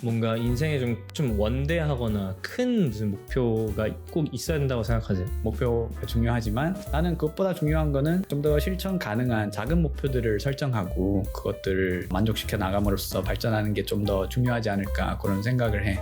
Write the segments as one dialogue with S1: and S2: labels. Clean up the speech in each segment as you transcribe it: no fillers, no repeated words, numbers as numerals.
S1: 뭔가 인생에 좀 원대하거나 큰 무슨 목표가 꼭 있어야 된다고 생각하세요?
S2: 목표가 중요하지만 나는 그것보다 중요한 거는 좀 더 실천 가능한 작은 목표들을 설정하고 그것들을 만족시켜 나감으로써 발전하는 게 좀 더 중요하지 않을까 그런 생각을 해.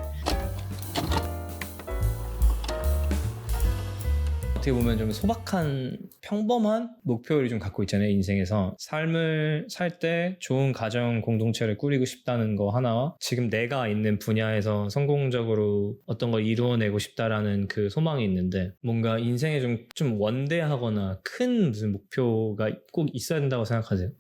S1: 어떻게 보면 좀 소박한 평범한 목표를 좀 갖고 있잖아요. 인생에서 삶을 살 때 좋은 가정 공동체를 꾸리고 싶다는 거 하나와 지금 내가 있는 분야에서 성공적으로 어떤 걸 이루어내고 싶다라는 그 소망이 있는데, 뭔가 인생에 좀 원대하거나 큰 무슨 목표가 꼭 있어야 된다고 생각하세요?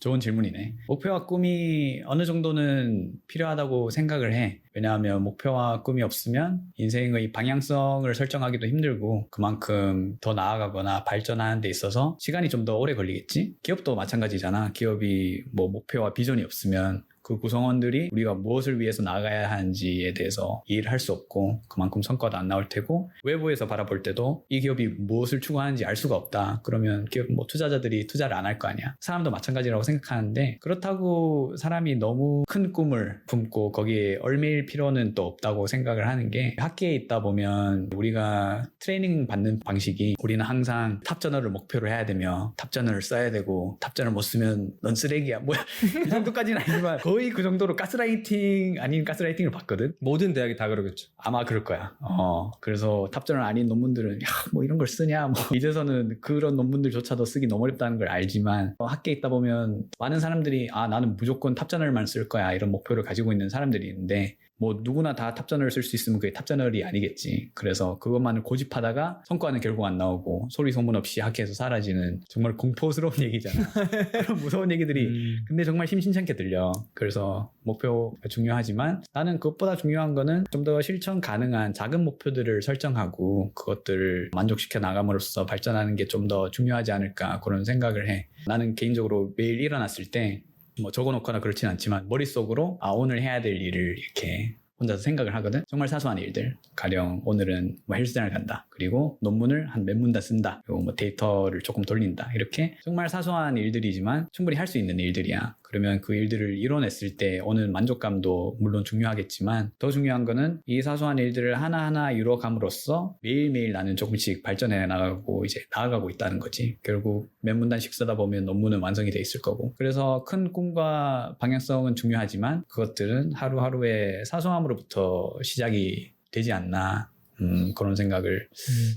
S2: 좋은 질문이네. 목표와 꿈이 어느 정도는 필요하다고 생각을 해. 왜냐하면 목표와 꿈이 없으면 인생의 방향성을 설정하기도 힘들고 그만큼 더 나아가거나 발전하는 데 있어서 시간이 좀 더 오래 걸리겠지? 기업도 마찬가지잖아. 기업이 뭐 목표와 비전이 없으면 그 구성원들이 우리가 무엇을 위해서 나가야 하는지에 대해서 이해를 할 수 없고 그만큼 성과도 안 나올 테고, 외부에서 바라볼 때도 이 기업이 무엇을 추구하는지 알 수가 없다. 그러면 기업 투자자들이 투자를 안 할 거 아니야. 사람도 마찬가지라고 생각하는데, 그렇다고 사람이 너무 큰 꿈을 품고 거기에 얽매일 필요는 또 없다고 생각을 하는 게, 학계에 있다 보면 우리가 트레이닝 받는 방식이 우리는 항상 탑저널을 목표로 해야 되며 탑저널을 써야 되고 탑저널 못 쓰면 넌 쓰레기야. 뭐야 이 정도까지는 아니지만 거의 그 정도로 가스라이팅 아닌 가스라이팅을 받거든.
S1: 모든 대학이 다 그러겠죠.
S2: 아마 그럴 거야. 그래서 탑저널 아닌 논문들은 뭐 이런 걸 쓰냐, 이제서는 그런 논문들조차도 쓰기 너무 어렵다는 걸 알지만, 학계에 있다 보면 많은 사람들이 나는 무조건 탑저널만 쓸 거야 이런 목표를 가지고 있는 사람들이 있는데, 뭐 누구나 다 탑저널을 쓸 수 있으면 그게 탑저널이 아니겠지. 그래서 그것만을 고집하다가 성과는 결국 안 나오고 소리 소문 없이 학회에서 사라지는 정말 공포스러운 얘기잖아. 그런 무서운 얘기들이 근데 정말 심심찮게 들려. 그래서 목표가 중요하지만 나는 그것보다 중요한 거는 좀 더 실천 가능한 작은 목표들을 설정하고 그것들을 만족시켜 나감으로써 발전하는 게 좀 더 중요하지 않을까 그런 생각을 해. 나는 개인적으로 매일 일어났을 때 뭐 적어놓거나 그렇진 않지만 머릿속으로 오늘 해야 될 일을 이렇게 혼자서 생각을 하거든. 정말 사소한 일들. 가령 오늘은 뭐 헬스장을 간다. 그리고 논문을 한 몇 문단 쓴다. 그리고 뭐 데이터를 조금 돌린다. 이렇게 정말 사소한 일들이지만 충분히 할 수 있는 일들이야. 그러면 그 일들을 이뤄냈을 때 오는 만족감도 물론 중요하겠지만, 더 중요한 거는 이 사소한 일들을 하나하나 이뤄감으로써 매일매일 나는 조금씩 발전해 나가고 이제 나아가고 있다는 거지. 결국 몇 문단씩 쓰다 보면 논문은 완성이 돼 있을 거고. 그래서 큰 꿈과 방향성은 중요하지만 그것들은 하루하루의 사소함으로부터 시작이 되지 않나, 그런 생각을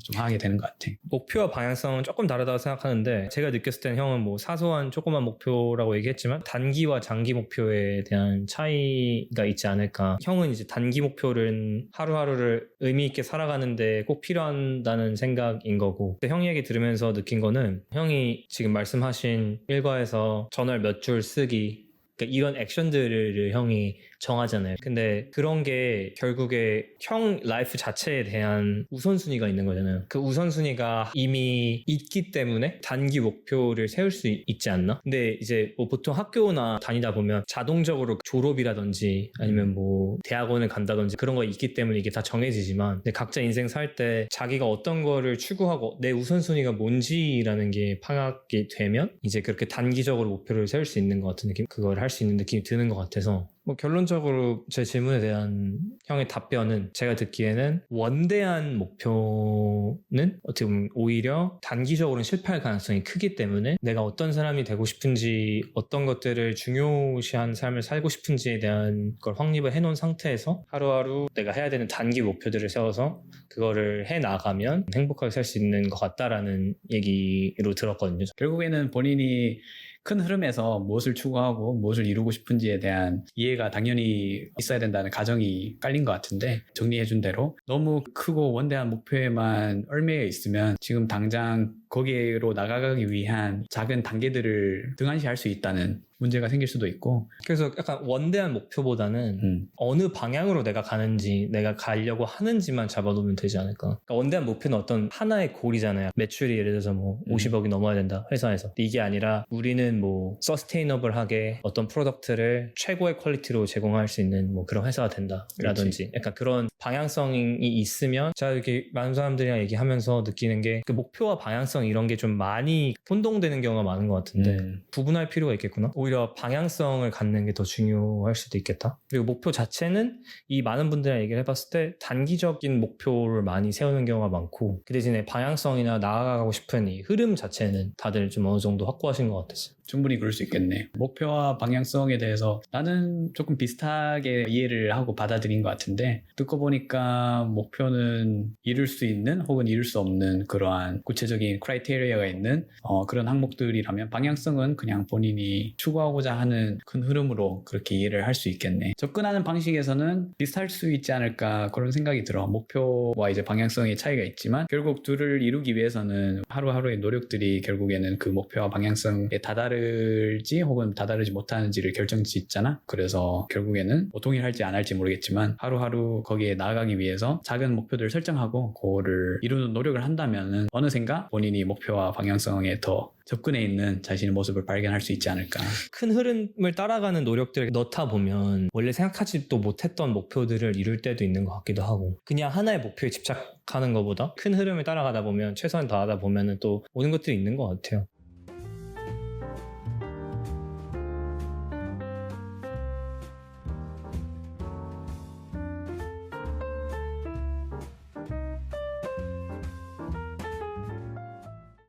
S2: 좀 하게 되는 것 같아.
S1: 목표와 방향성은 조금 다르다고 생각하는데, 제가 느꼈을 땐 형은 뭐 사소한 조그만 목표라고 얘기했지만 단기와 장기 목표에 대한 차이가 있지 않을까. 형은 이제 단기 목표를 하루하루를 의미 있게 살아가는데 꼭 필요하다는 생각인 거고, 근데 형 얘기 들으면서 느낀 거는, 형이 지금 말씀하신 일과에서 저널 몇 줄 쓰기, 그러니까 이런 액션들을 형이 정하잖아요. 근데 그런 게 결국에 형 라이프 자체에 대한 우선순위가 있는 거잖아요. 그 우선순위가 이미 있기 때문에 단기 목표를 세울 수 있지 않나? 근데 이제 뭐 보통 학교나 다니다 보면 자동적으로 졸업이라든지 아니면 뭐 대학원을 간다든지 그런 거 있기 때문에 이게 다 정해지지만, 근데 각자 인생 살 때 자기가 어떤 거를 추구하고 내 우선순위가 뭔지라는 게 파악이 되면 이제 그렇게 단기적으로 목표를 세울 수 있는 것 같은 느낌? 그걸 할 수 있는 느낌이 드는 것 같아서, 뭐 결론적으로 제 질문에 대한 형의 답변은, 제가 듣기에는 원대한 목표는 어떻게 보면 오히려 단기적으로는 실패할 가능성이 크기 때문에 내가 어떤 사람이 되고 싶은지, 어떤 것들을 중요시한 삶을 살고 싶은지에 대한 걸 확립을 해놓은 상태에서 하루하루 내가 해야 되는 단기 목표들을 세워서 그거를 해나가면 행복하게 살 수 있는 것 같다라는 얘기로 들었거든요.
S2: 결국에는 본인이 큰 흐름에서 무엇을 추구하고 무엇을 이루고 싶은지에 대한 이해가 당연히 있어야 된다는 가정이 깔린 것 같은데, 정리해준 대로 너무 크고 원대한 목표에만 얽매여 있으면 지금 당장 거기로 나가기 위한 작은 단계들을 등한시할 수 있다는 문제가 생길 수도 있고.
S1: 그래서 약간 원대한 목표보다는 어느 방향으로 내가 가는지, 내가 가려고 하는지만 잡아놓으면 되지 않을까. 그러니까 원대한 목표는 어떤 하나의 골이잖아요. 매출이 예를 들어서 뭐 50억이 넘어야 된다, 회사에서. 이게 아니라 우리는 뭐 서스테이너블하게 어떤 프로덕트를 최고의 퀄리티로 제공할 수 있는 뭐 그런 회사가 된다 라든지, 약간 그런 방향성이 있으면, 제가 이렇게 많은 사람들이랑 얘기하면서 느끼는 게 그 목표와 방향성 이런 게 좀 많이 혼동되는 경우가 많은 것 같은데 구분할 필요가 있겠구나. 오히려 방향성을 갖는 게 더 중요할 수도 있겠다. 그리고 목표 자체는 이 많은 분들이랑 얘기를 해봤을 때 단기적인 목표를 많이 세우는 경우가 많고 그 대신에 방향성이나 나아가고 싶은 이 흐름 자체는 다들 좀 어느 정도 확고하신 것 같았어요.
S2: 충분히 그럴 수 있겠네. 목표와 방향성에 대해서 나는 조금 비슷하게 이해를 하고 받아들인 것 같은데 듣고 보니까 목표는 이룰 수 있는 혹은 이룰 수 없는 그러한 구체적인 크라이테리아가 있는 그런 항목들이라면 방향성은 그냥 본인이 추구하고자 하는 큰 흐름으로 그렇게 이해를 할 수 있겠네. 접근하는 방식에서는 비슷할 수 있지 않을까 그런 생각이 들어. 목표와 이제 방향성의 차이가 있지만 결국 둘을 이루기 위해서는 하루하루의 노력들이 결국에는 그 목표와 방향성에 다다르지 혹은 다다르지 못하는지를 결정짓잖아. 그래서 결국에는 뭐 동일할지 안 할지 모르겠지만 하루하루 거기에 나아가기 위해서 작은 목표들을 설정하고 그거를 이루는 노력을 한다면은 어느샌가 본인이 목표와 방향성에 더 접근해 있는 자신의 모습을 발견할 수 있지 않을까.
S1: 큰 흐름을 따라가는 노력들을 넣다 보면 원래 생각하지도 못했던 목표들을 이룰 때도 있는 것 같기도 하고 그냥 하나의 목표에 집착하는 것보다 큰 흐름을 따라가다 보면 최선을 다하다 보면 또 모든 것들이 있는 것 같아요.